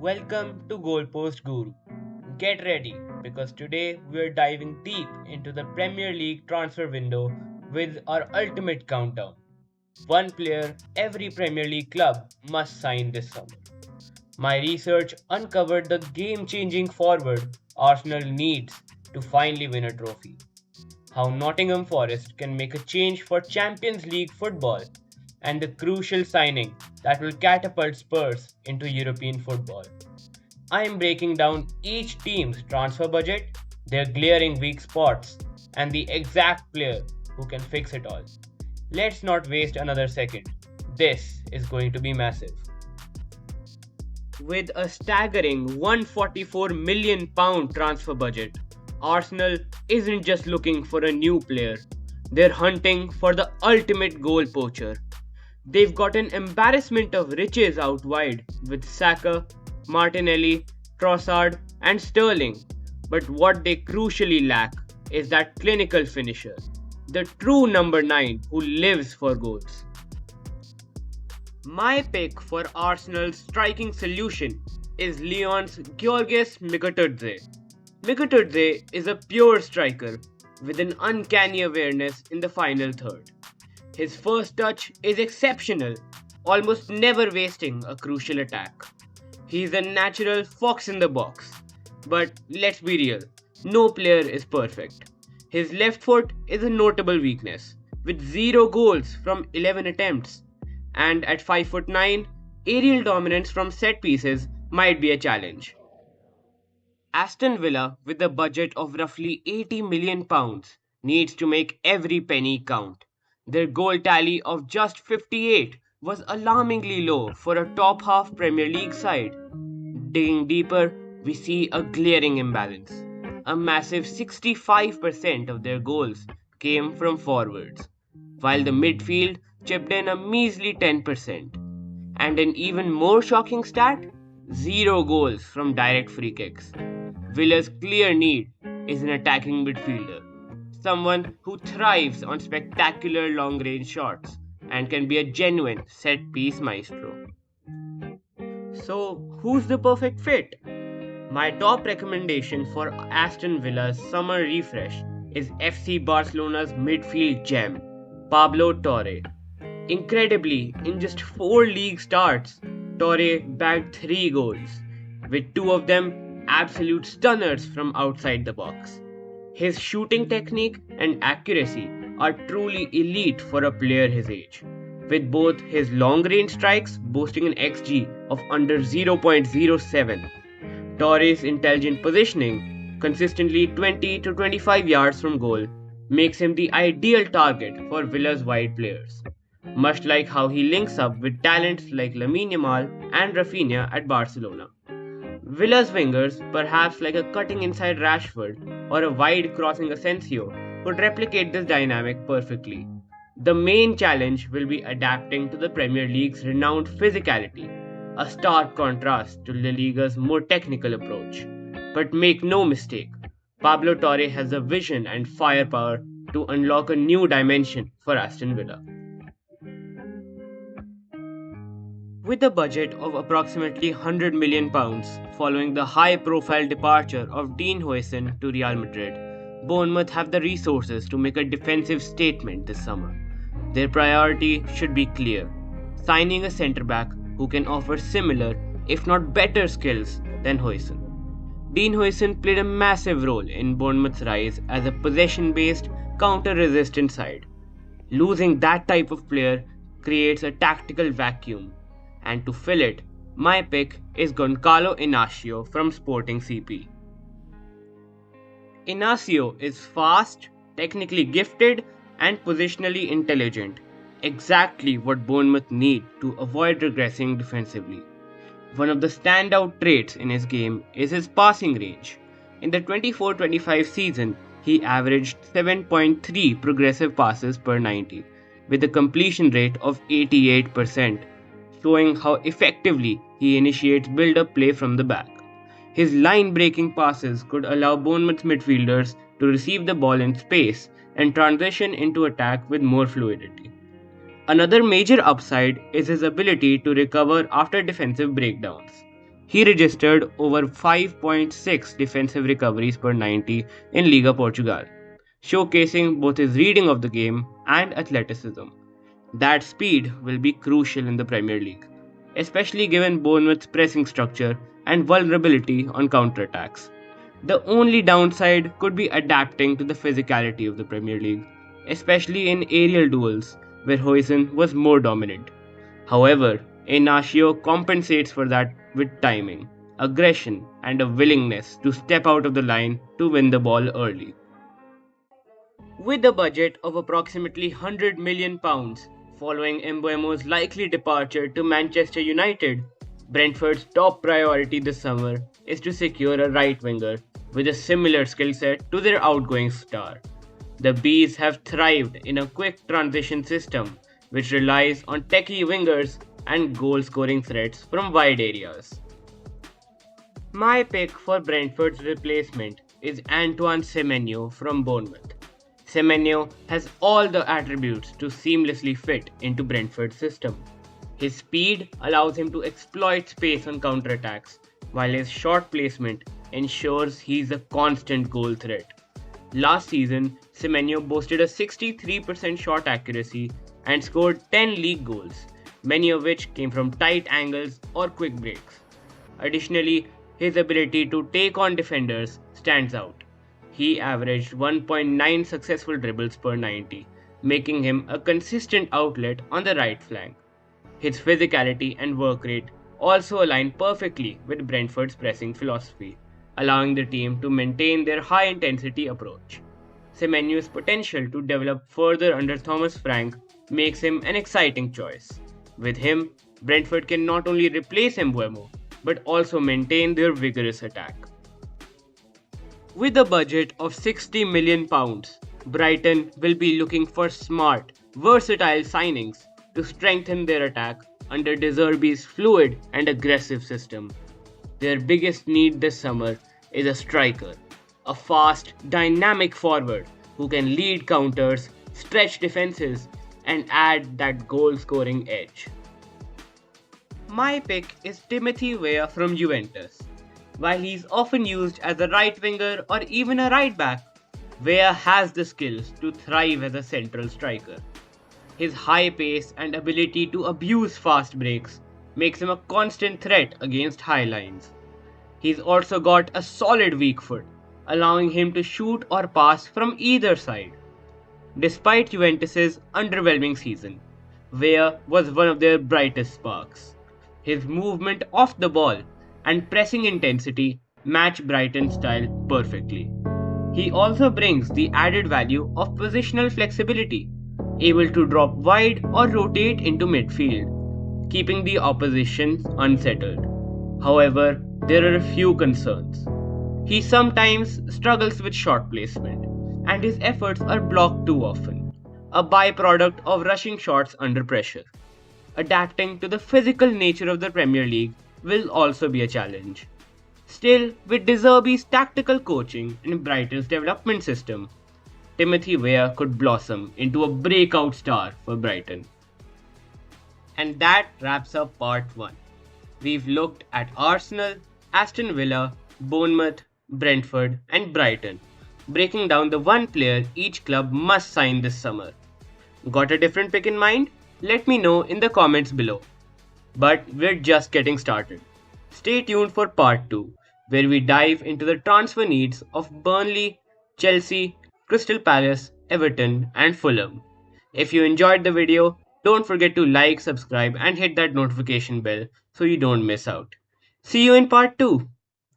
Welcome to Goalpost Guru. Get ready because today we're diving deep into the Premier League transfer window with our ultimate countdown. One player every Premier League club must sign this summer. My research uncovered the game changing forward Arsenal needs to finally win a trophy. How Nottingham Forest can make a change for Champions League football, and the crucial signing that will catapult Spurs into European football. I am breaking down each team's transfer budget, their glaring weak spots, and the exact player who can fix it all. Let's not waste another second. This is going to be massive. With a staggering £144 million transfer budget, Arsenal isn't just looking for a new player, they're hunting for the ultimate goal poacher. They've got an embarrassment of riches out wide with Saka, Martinelli, Trossard, and Sterling. But what they crucially lack is that clinical finisher, the true number 9 who lives for goals. My pick for Arsenal's striking solution is Lyon's Georges Mikotadze. Mikotadze is a pure striker with an uncanny awareness in the final third. His first touch is exceptional, almost never wasting a crucial attack. He's a natural fox in the box. But let's be real, no player is perfect. His left foot is a notable weakness, with 0 goals from 11 attempts. And at 5'9", aerial dominance from set pieces might be a challenge. Aston Villa, with a budget of roughly £80 million, needs to make every penny count. Their goal tally of just 58 was alarmingly low for a top half Premier League side. Digging deeper, we see a glaring imbalance. A massive 65% of their goals came from forwards, while the midfield chipped in a measly 10%. And an even more shocking stat, 0 goals from direct free kicks. Villa's clear need is an attacking midfielder, someone who thrives on spectacular long-range shots and can be a genuine set-piece maestro. So, who's the perfect fit? My top recommendation for Aston Villa's summer refresh is FC Barcelona's midfield gem, Pablo Torre. Incredibly, in just 4 league starts, Torre bagged 3 goals, with 2 of them absolute stunners from outside the box. His shooting technique and accuracy are truly elite for a player his age, with both his long-range strikes boasting an XG of under 0.07. Torre's intelligent positioning, consistently 20 to 25 yards from goal, makes him the ideal target for Villa's wide players, much like how he links up with talents like Lamine Yamal and Rafinha at Barcelona. Villa's wingers, perhaps like a cutting inside Rashford or a wide crossing Asensio, could replicate this dynamic perfectly. The main challenge will be adapting to the Premier League's renowned physicality, a stark contrast to La Liga's more technical approach. But make no mistake, Pablo Torre has the vision and firepower to unlock a new dimension for Aston Villa. With a budget of approximately £100 million following the high-profile departure of Dean Huijsen to Real Madrid, Bournemouth have the resources to make a defensive statement this summer. Their priority should be clear: signing a centre-back who can offer similar, if not better skills than Huijsen. Dean Huijsen played a massive role in Bournemouth's rise as a possession-based, counter-resistant side. Losing that type of player creates a tactical vacuum, and to fill it, my pick is Goncalo Inacio from Sporting CP. Inacio is fast, technically gifted, and positionally intelligent, exactly what Bournemouth need to avoid regressing defensively. One of the standout traits in his game is his passing range. In the 24-25 season, he averaged 7.3 progressive passes per 90, with a completion rate of 88%, showing how effectively he initiates build-up play from the back. His line-breaking passes could allow Bournemouth's midfielders to receive the ball in space and transition into attack with more fluidity. Another major upside is his ability to recover after defensive breakdowns. He registered over 5.6 defensive recoveries per 90 in Liga Portugal, showcasing both his reading of the game and athleticism. That speed will be crucial in the Premier League, especially given Bournemouth's pressing structure and vulnerability on counterattacks. The only downside could be adapting to the physicality of the Premier League, especially in aerial duels where Huijsen was more dominant. However, Inacio compensates for that with timing, aggression, and a willingness to step out of the line to win the ball early. With a budget of approximately £100 million following Mbeumo's likely departure to Manchester United, Brentford's top priority this summer is to secure a right winger with a similar skill set to their outgoing star. The Bees have thrived in a quick transition system which relies on techie wingers and goal scoring threats from wide areas. My pick for Brentford's replacement is Antoine Semenyo from Bournemouth. Semenyo has all the attributes to seamlessly fit into Brentford's system. His speed allows him to exploit space on counterattacks, while his shot placement ensures he's a constant goal threat. Last season, Semenyo boasted a 63% shot accuracy and scored 10 league goals, many of which came from tight angles or quick breaks. Additionally, his ability to take on defenders stands out. He averaged 1.9 successful dribbles per 90, making him a consistent outlet on the right flank. His physicality and work rate also align perfectly with Brentford's pressing philosophy, allowing the team to maintain their high-intensity approach. Semenyo's potential to develop further under Thomas Frank makes him an exciting choice. With him, Brentford can not only replace Mbeumo, but also maintain their vigorous attack. With a budget of £60 million, Brighton will be looking for smart, versatile signings to strengthen their attack under De Zerbi's fluid and aggressive system. Their biggest need this summer is a striker, a fast, dynamic forward who can lead counters, stretch defenses, and add that goal-scoring edge. My pick is Timothy Weah from Juventus. While he's often used as a right winger or even a right back, Weah has the skills to thrive as a central striker. His high pace and ability to abuse fast breaks makes him a constant threat against high lines. He's also got a solid weak foot, allowing him to shoot or pass from either side. Despite Juventus' underwhelming season, Weah was one of their brightest sparks. His movement off the ball and pressing intensity match Brighton's style perfectly. He also brings the added value of positional flexibility, able to drop wide or rotate into midfield, keeping the opposition unsettled. However, there are a few concerns. He sometimes struggles with shot placement, and his efforts are blocked too often, a byproduct of rushing shots under pressure. Adapting to the physical nature of the Premier League will also be a challenge. Still, with De Zerbi's tactical coaching and Brighton's development system, Timothy Weah could blossom into a breakout star for Brighton. And that wraps up part 1. We've looked at Arsenal, Aston Villa, Bournemouth, Brentford, and Brighton, breaking down the one player each club must sign this summer. Got a different pick in mind? Let me know in the comments below. But we're just getting started. Stay tuned for part 2, where we dive into the transfer needs of Burnley, Chelsea, Crystal Palace, Everton, and Fulham. If you enjoyed the video, don't forget to like, subscribe, and hit that notification bell so you don't miss out. See you in part 2.